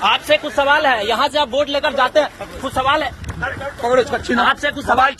आपसे कुछ सवाल है, यहाँ से आप वोट लेकर जाते हैं, कुछ सवाल है आपसे कुछ सवाल।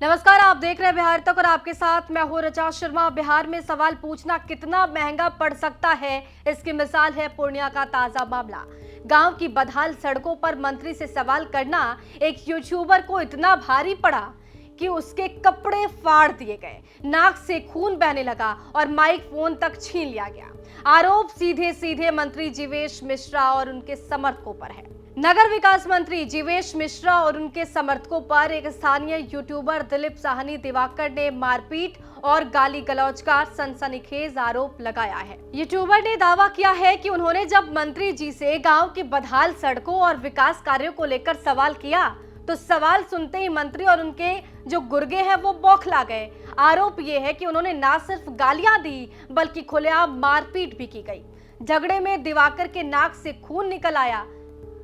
नमस्कार, आप देख रहे हैं बिहार तक और आपके साथ मैं हूं रचा शर्मा। बिहार में सवाल पूछना कितना महंगा पड़ सकता है, इसकी मिसाल है पूर्णिया का ताजा मामला। गांव की बदहाल सड़कों पर मंत्री से सवाल करना एक यूट्यूबर को इतना भारी पड़ा कि उसके कपड़े फाड़ दिए गए, नाक से खून बहने लगा और माइक फोन तक छीन लिया गया। आरोप सीधे सीधे मंत्री जीवेश मिश्रा और उनके समर्थकों पर है। नगर विकास मंत्री जीवेश मिश्रा और उनके समर्थकों पर एक स्थानीय यूट्यूबर दिलीप साहनी दिवाकर ने मारपीट और गाली गलौज का सनसनीखेज आरोप लगाया है। यूट्यूबर ने दावा किया है कि उन्होंने जब मंत्री जी से गांव की बदहाल सड़कों और विकास कार्यों को लेकर सवाल किया तो सवाल सुनते ही मंत्री और उनके जो गुर्गे हैं वो बौखला गए। आरोप ये है कि उन्होंने ना सिर्फ गालियां दी बल्कि खुलेआम मारपीट भी की गई। झगड़े में दिवाकर के नाक से खून निकल आया,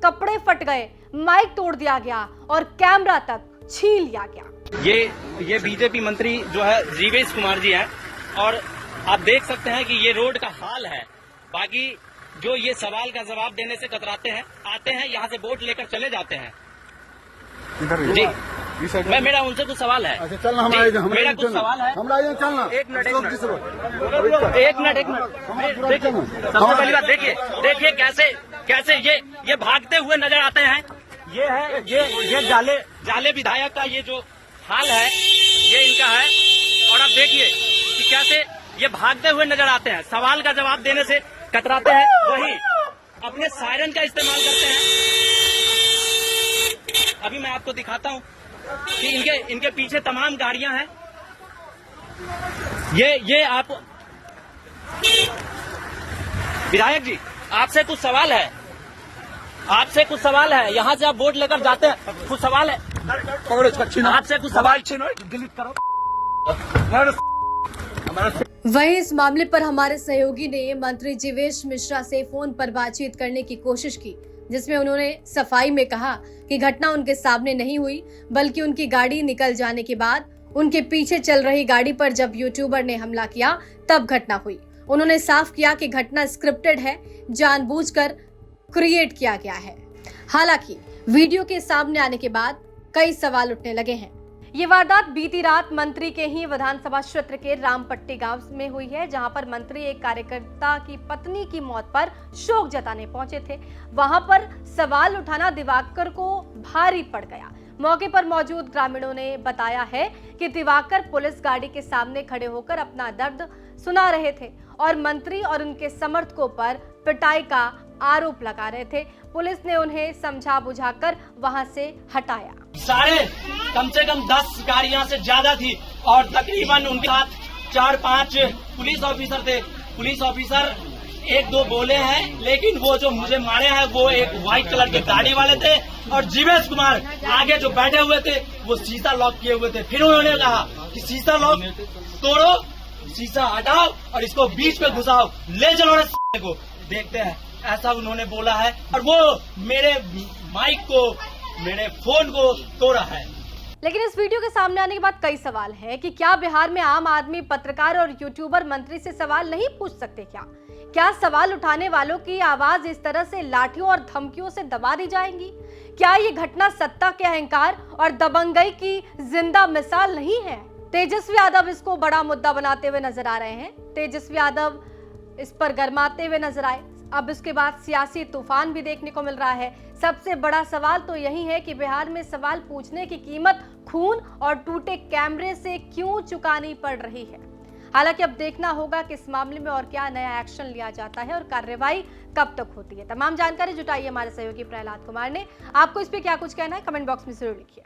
कपड़े फट गए, माइक तोड़ दिया गया और कैमरा तक छीन लिया गया। ये बीजेपी मंत्री जो है जीवेश कुमार जी हैं और आप देख सकते हैं कि ये रोड का हाल है। बाकी जो ये सवाल का जवाब देने से कतराते हैं, आते हैं यहाँ से वोट लेकर चले जाते हैं। जी मेरा उनसे कुछ सवाल है। अच्छा चलना, मेरा कुछ सवाल है। चलना एक मिनट देखिए, सबसे पहली बात देखिए कैसे ये भागते हुए नजर आते हैं। ये है ये जाले विधायक का ये जो हाल है ये इनका है। और अब देखिए कि कैसे ये भागते हुए नजर आते हैं, सवाल का जवाब देने से कतराते हैं, वही अपने सायरन का इस्तेमाल करते हैं। अभी मैं आपको दिखाता हूँ कि इनके पीछे तमाम गाड़ियां हैं। ये आप विधायक जी, आपसे कुछ सवाल है, यहाँ से आप वोट लेकर जाते हैं, कुछ सवाल है आपसे कुछ सवाल। वहीं इस मामले पर हमारे सहयोगी ने मंत्री जीवेश मिश्रा से फोन पर बातचीत करने की कोशिश की, जिसमें उन्होंने सफाई में कहा कि घटना उनके सामने नहीं हुई बल्कि उनकी गाड़ी निकल जाने के बाद उनके पीछे चल रही गाड़ी पर जब यूट्यूबर ने हमला किया तब घटना हुई। उन्होंने साफ किया कि घटना स्क्रिप्टेड है, जानबूझकर क्रिएट किया गया है। हालांकि वीडियो के सामने आने के बाद कई सवाल उठने लगे हैं। ये वारदात बीती रात मंत्री के ही विधानसभा क्षेत्र के रामपट्टी गांव में हुई है, जहां पर मंत्री एक कार्यकर्ता की पत्नी की मौत पर शोक जताने पहुंचे थे। वहां पर सवाल उठाना दिवाकर को भारी पड़ गया। मौके पर मौजूद ग्रामीणों ने बताया है कि दिवाकर पुलिस गाड़ी के सामने खड़े होकर अपना दर्द सुना रहे थे और मंत्री और उनके समर्थकों पर पिटाई का आरोप लगा रहे थे। पुलिस ने उन्हें समझा बुझाकर वहां से हटाया। सारे कम से कम 10 गाड़ियां से ज्यादा थी और तकरीबन उनके साथ 4-5 पुलिस ऑफिसर थे। पुलिस ऑफिसर 1-2 बोले हैं, लेकिन वो जो मुझे मारे हैं वो एक व्हाइट कलर के गाड़ी वाले थे और जीवेश कुमार आगे जो बैठे हुए थे वो शीशा लॉक किए हुए थे। फिर उन्होंने कहा कि शीशा लॉक तोड़ो, शीशा हटाओ और इसको बीच में घुसाओ, ले चलो रे को। देखते हैं, ऐसा उन्होंने बोला है और वो मेरे माइक को, मेरे फोन को तोड़ा है। लेकिन इस वीडियो के सामने आने के बाद कई सवाल है कि क्या बिहार में आम आदमी पत्रकार और यूट्यूबर मंत्री से सवाल नहीं पूछ सकते? क्या सवाल उठाने वालों की आवाज इस तरह से लाठियों और धमकियों से दबा दी जाएंगी? क्या ये घटना सत्ता के अहंकार और दबंगई की जिंदा मिसाल नहीं है? तेजस्वी यादव इसको बड़ा मुद्दा बनाते हुए नजर आ रहे हैं। तेजस्वी यादव इस पर गरमाते हुए नजर आए। अब इसके बाद सियासी तूफान भी देखने को मिल रहा है। सबसे बड़ा सवाल तो यही है कि बिहार में सवाल पूछने की कीमत खून और टूटे कैमरे से क्यों चुकानी पड़ रही है। हालांकि अब देखना होगा कि इस मामले में और क्या नया एक्शन लिया जाता है और कार्रवाई कब तक होती है। तमाम जानकारी जुटाई हमारे सहयोगी प्रहलाद कुमार ने। आपको इस पे क्या कुछ कहना है, कमेंट बॉक्स में जरूर लिखिए।